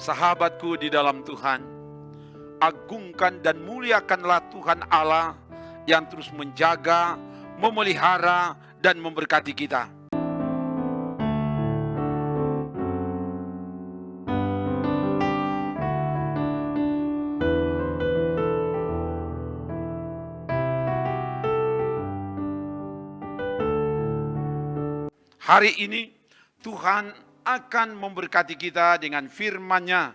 Sahabatku di dalam Tuhan, agungkan dan muliakanlah Tuhan Allah yang terus menjaga, memelihara, dan memberkati kita. Hari ini Tuhan akan memberkati kita dengan firman-Nya.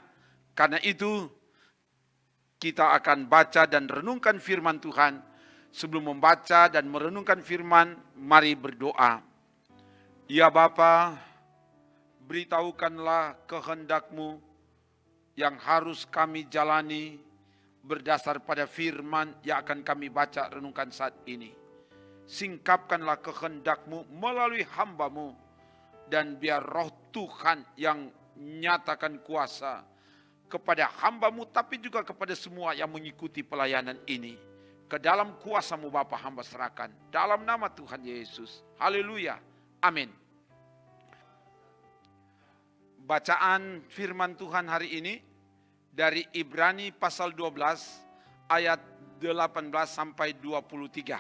Karena itu kita akan baca dan renungkan firman Tuhan. Sebelum membaca dan merenungkan firman, mari berdoa. Ya Bapa, beritahukanlah kehendak-Mu yang harus kami jalani berdasar pada firman yang akan kami baca renungkan saat ini. Singkapkanlah kehendak-Mu melalui hamba-Mu, dan biar roh Tuhan yang nyatakan kuasa kepada hamba-Mu, tapi juga kepada semua yang mengikuti pelayanan ini. Ke dalam kuasa-Mu Bapa hamba serahkan, dalam nama Tuhan Yesus. Haleluya, amin. Bacaan firman Tuhan hari ini dari Ibrani pasal 12 ayat 18 sampai 23.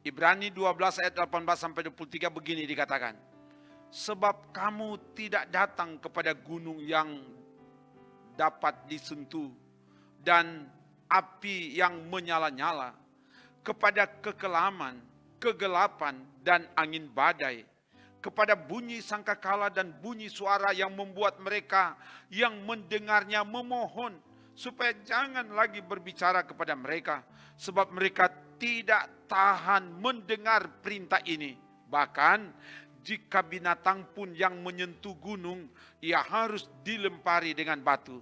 Ibrani 12 ayat 18 sampai 23 begini dikatakan. Sebab kamu tidak datang kepada gunung yang dapat disentuh dan api yang menyala-nyala, kepada kekelaman, kegelapan dan angin badai, kepada bunyi sangkakala dan bunyi suara yang membuat mereka yang mendengarnya memohon supaya jangan lagi berbicara kepada mereka, sebab mereka tidak tahan mendengar perintah ini. Bahkan jika binatang pun yang menyentuh gunung, ia harus dilempari dengan batu.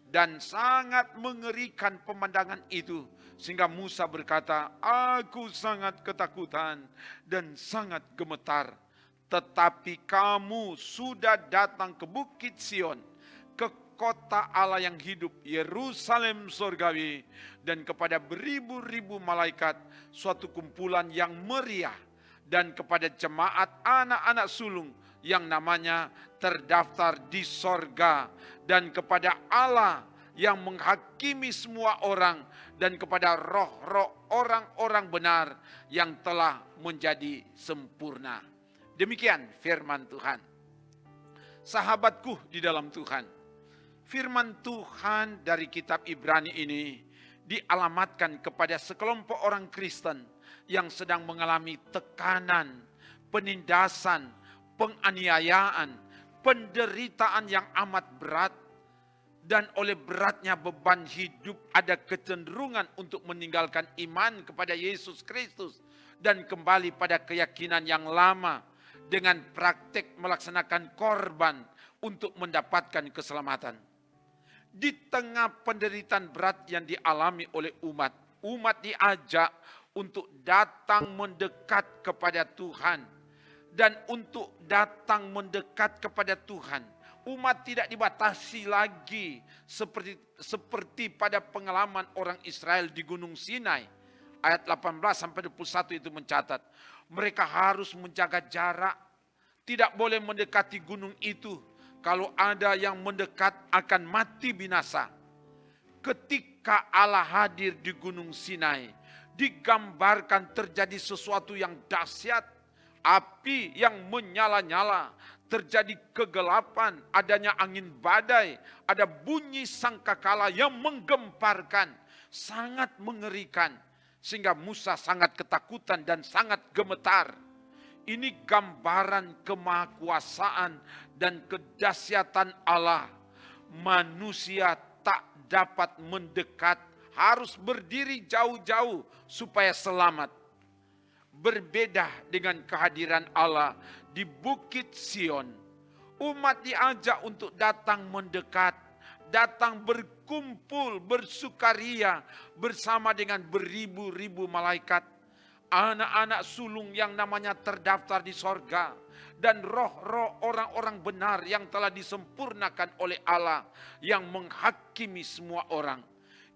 Dan sangat mengerikan pemandangan itu, sehingga Musa berkata, aku sangat ketakutan dan sangat gemetar. Tetapi kamu sudah datang ke Bukit Sion, ke kota Allah yang hidup, Yerusalem surgawi, dan kepada beribu-ribu malaikat, suatu kumpulan yang meriah, dan kepada jemaat anak-anak sulung yang namanya terdaftar di sorga, dan kepada Allah yang menghakimi semua orang, dan kepada roh-roh orang-orang benar yang telah menjadi sempurna. Demikian firman Tuhan. Sahabatku di dalam Tuhan, firman Tuhan dari kitab Ibrani ini dialamatkan kepada sekelompok orang Kristen yang sedang mengalami tekanan, penindasan, penganiayaan, penderitaan yang amat berat, dan oleh beratnya beban hidup ada kecenderungan untuk meninggalkan iman kepada Yesus Kristus dan kembali pada keyakinan yang lama dengan praktek melaksanakan korban untuk mendapatkan keselamatan. Di tengah penderitaan berat yang dialami oleh umat diajak untuk datang mendekat kepada Tuhan. Dan untuk datang mendekat kepada Tuhan, umat tidak dibatasi lagi seperti pada pengalaman orang Israel di Gunung Sinai. Ayat 18 sampai 21 itu mencatat, mereka harus menjaga jarak, tidak boleh mendekati gunung itu. Kalau ada yang mendekat akan mati binasa. Ketika Allah hadir di Gunung Sinai, digambarkan terjadi sesuatu yang dahsyat, api yang menyala-nyala, terjadi kegelapan, adanya angin badai, ada bunyi sangkakala yang menggemparkan, sangat mengerikan, sehingga Musa sangat ketakutan dan sangat gemetar. Ini gambaran kemahakuasaan dan kedahsyatan Allah. Manusia tak dapat mendekat, harus berdiri jauh-jauh supaya selamat. Berbeda dengan kehadiran Allah di Bukit Sion, umat diajak untuk datang mendekat, datang berkumpul, bersukaria bersama dengan beribu-ribu malaikat, anak-anak sulung yang namanya terdaftar di sorga, dan roh-roh orang-orang benar yang telah disempurnakan oleh Allah yang menghakimi semua orang.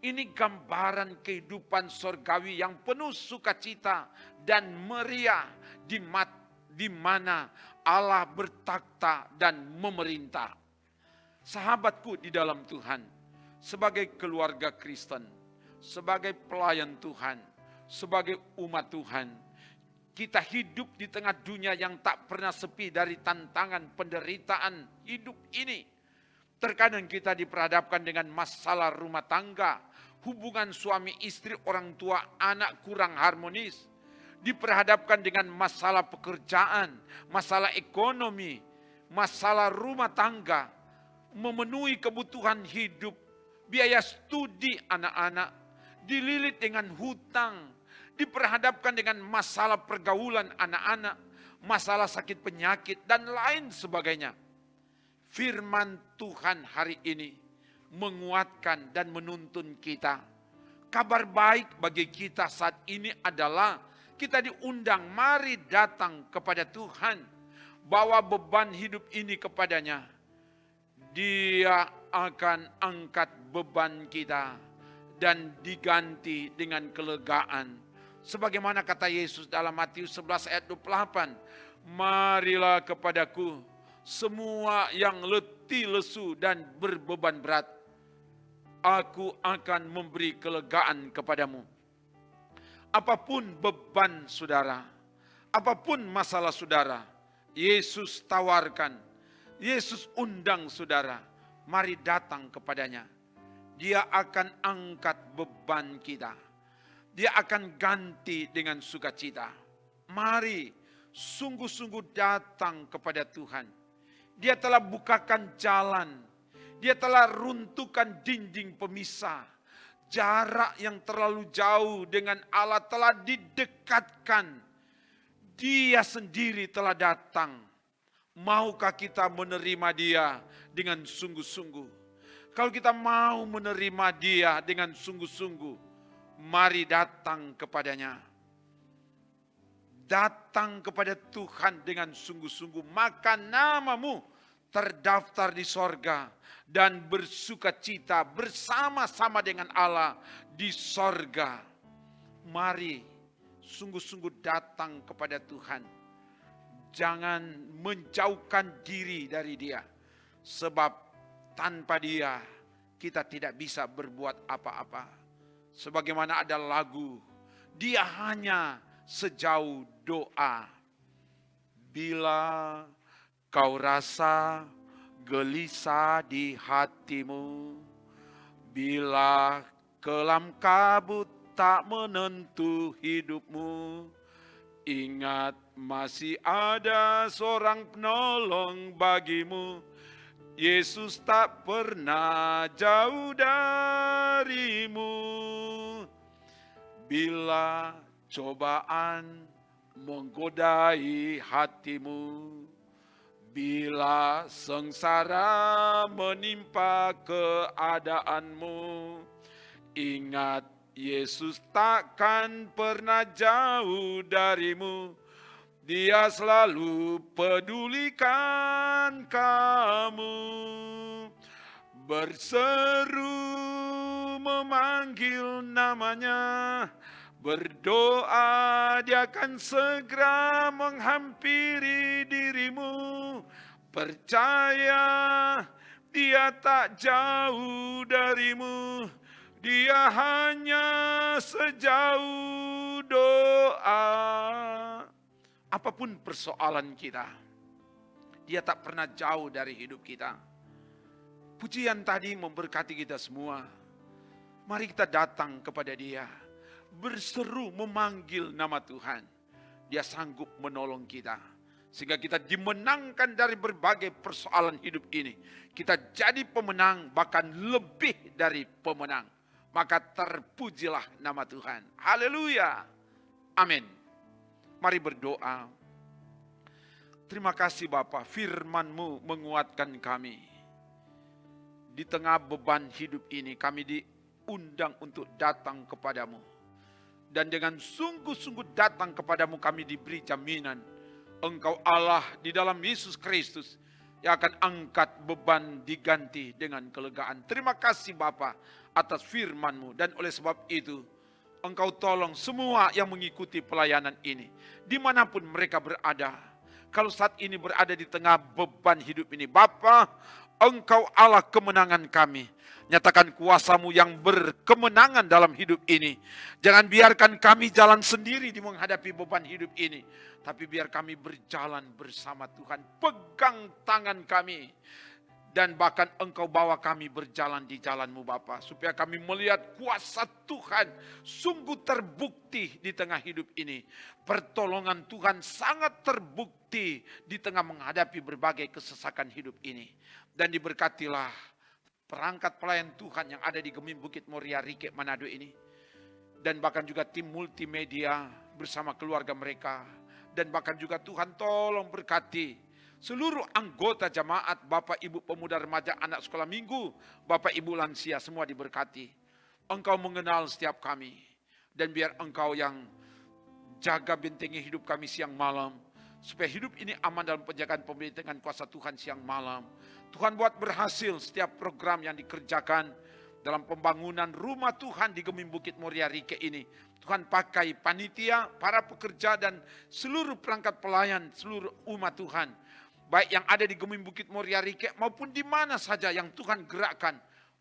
Ini gambaran kehidupan sorgawi yang penuh sukacita dan meriah di mana Allah bertakhta dan memerintah. sahabatku di dalam Tuhan, sebagai keluarga Kristen, sebagai pelayan Tuhan, sebagai umat Tuhan, kita hidup di tengah dunia yang tak pernah sepi dari tantangan penderitaan hidup ini. Terkadang kita diperhadapkan dengan masalah rumah tangga, hubungan suami istri, orang tua, anak kurang harmonis. Diperhadapkan dengan masalah pekerjaan, masalah ekonomi, masalah rumah tangga, memenuhi kebutuhan hidup, biaya studi anak-anak, dililit dengan hutang, diperhadapkan dengan masalah pergaulan anak-anak, masalah sakit penyakit, dan lain sebagainya. Firman Tuhan hari ini menguatkan dan menuntun kita. Kabar baik bagi kita saat ini adalah kita diundang, mari datang kepada Tuhan, bawa beban hidup ini kepadanya. Dia akan angkat beban kita dan diganti dengan kelegaan. Sebagaimana kata Yesus dalam Matius 11 ayat 28, marilah kepadaku semua yang letih lesu dan berbeban berat, aku akan memberi kelegaan kepadamu. Apapun beban saudara, apapun masalah saudara, Yesus tawarkan, Yesus undang saudara, mari datang kepadanya. Dia akan angkat beban kita. Dia akan ganti dengan sukacita. Mari sungguh-sungguh datang kepada Tuhan. Dia telah bukakan jalan. Dia telah runtuhkan dinding pemisah. Jarak yang terlalu jauh dengan Allah telah didekatkan. Dia sendiri telah datang. Maukah kita menerima Dia dengan sungguh-sungguh? Kalau kita mau menerima Dia dengan sungguh-sungguh, mari datang kepadanya. Datang kepada Tuhan dengan sungguh-sungguh, maka namamu terdaftar di sorga dan bersukacita bersama-sama dengan Allah di sorga. Mari sungguh-sungguh datang kepada Tuhan. Jangan menjauhkan diri dari Dia, sebab tanpa Dia kita tidak bisa berbuat apa-apa. Sebagaimana ada lagu, Dia hanya sejauh doa. Bila kau rasa gelisah di hatimu, bila kelam kabut tak menentu hidupmu, ingat masih ada seorang penolong bagimu. Yesus tak pernah jauh darimu. Bila cobaan menggodai hatimu, bila sengsara menimpa keadaanmu, ingat Yesus takkan pernah jauh darimu. Dia selalu pedulikan kamu. Berseru memanggil namanya, berdoa Dia akan segera menghampiri dirimu. Percaya Dia tak jauh darimu. Dia hanya sejauh doa. Apapun persoalan kita, Dia tak pernah jauh dari hidup kita. Pujian tadi memberkati kita semua. Mari kita datang kepada Dia, berseru memanggil nama Tuhan. Dia sanggup menolong kita, sehingga kita dimenangkan dari berbagai persoalan hidup ini. Kita jadi pemenang, bahkan lebih dari pemenang. Maka terpujilah nama Tuhan. Haleluya. Amin. Mari berdoa. Terima kasih Bapa, firman-Mu menguatkan kami. Di tengah beban hidup ini kami diundang untuk datang kepadamu. Dan dengan sungguh-sungguh datang kepadamu kami diberi jaminan. Engkau Allah di dalam Yesus Kristus yang akan angkat beban diganti dengan kelegaan. Terima kasih Bapa atas firman-Mu. Dan oleh sebab itu Engkau tolong semua yang mengikuti pelayanan ini, dimanapun mereka berada. Kalau saat ini berada di tengah beban hidup ini, Bapa, Engkau Allah kemenangan kami. Nyatakan kuasa-Mu yang berkemenangan dalam hidup ini. Jangan biarkan kami jalan sendiri di menghadapi beban hidup ini. Tapi biar kami berjalan bersama Tuhan. Pegang tangan kami. Dan bahkan Engkau bawa kami berjalan di jalan-Mu Bapa. Supaya kami melihat kuasa Tuhan sungguh terbukti di tengah hidup ini. Pertolongan Tuhan sangat terbukti di tengah menghadapi berbagai kesesakan hidup ini. Dan diberkatilah perangkat pelayan Tuhan yang ada di Gemim Bukit Moria Rike Manado ini. Dan bahkan juga tim multimedia bersama keluarga mereka. Dan bahkan juga Tuhan tolong berkati seluruh anggota jemaat, Bapak Ibu pemuda remaja anak sekolah minggu, Bapak Ibu lansia semua diberkati. Engkau mengenal setiap kami. Dan biar Engkau yang jaga bentengi hidup kami siang malam. Supaya hidup ini aman dalam penjagaan pemerintahan kuasa Tuhan siang malam. Tuhan buat berhasil setiap program yang dikerjakan dalam pembangunan rumah Tuhan di Gemim Bukit Moria Rike ini. Tuhan pakai panitia, para pekerja dan seluruh perangkat pelayan, seluruh umat Tuhan. Baik yang ada di Gemim Bukit Moria Rike maupun di mana saja yang Tuhan gerakkan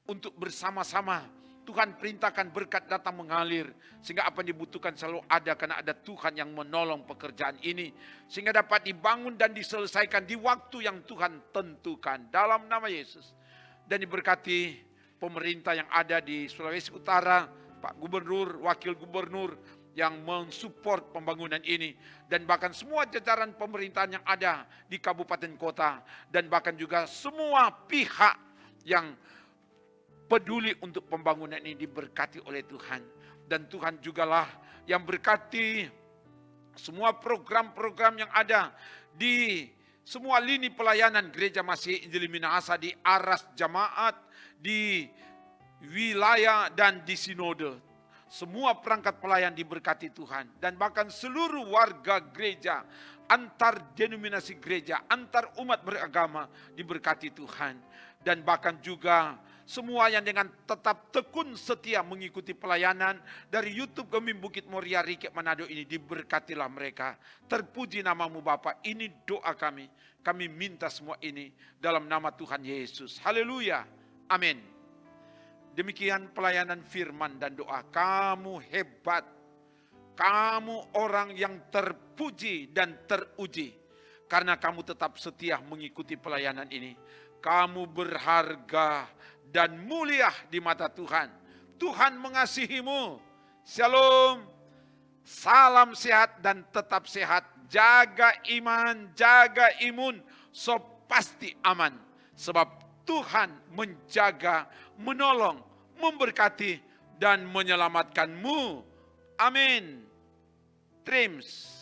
untuk bersama-sama. Tuhan perintahkan berkat datang mengalir. Sehingga apa yang dibutuhkan selalu ada karena ada Tuhan yang menolong pekerjaan ini. Sehingga dapat dibangun dan diselesaikan di waktu yang Tuhan tentukan. Dalam nama Yesus. Dan diberkati pemerintah yang ada di Sulawesi Utara. Pak Gubernur, Wakil Gubernur yang mensupport pembangunan ini. Dan bahkan semua jajaran pemerintahan yang ada di kabupaten kota. Dan bahkan juga semua pihak yang peduli untuk pembangunan ini diberkati oleh Tuhan. Dan Tuhan jugalah yang berkati semua program-program yang ada di semua lini pelayanan Gereja Masihi Injili Minahasa di aras jemaat, di wilayah dan di sinode. Semua perangkat pelayan diberkati Tuhan. Dan bahkan seluruh warga gereja, antar denominasi gereja, antar umat beragama diberkati Tuhan. Dan bahkan juga semua yang dengan tetap tekun setia mengikuti pelayanan dari YouTube Gemim Bukit Moria Rike Manado ini, diberkatilah mereka. Terpuji nama-Mu Bapa. Ini doa kami. Kami minta semua ini dalam nama Tuhan Yesus. Haleluya. Amin. Demikian pelayanan firman dan doa. Kamu hebat. Kamu orang yang terpuji dan teruji. Karena kamu tetap setia mengikuti pelayanan ini. Kamu berharga dan mulia di mata Tuhan. Tuhan mengasihimu. Shalom. Salam sehat dan tetap sehat. Jaga iman, jaga imun. So pasti aman. Sebab Tuhan menjaga, menolong, memberkati dan menyelamatkanmu. Amin. Trims.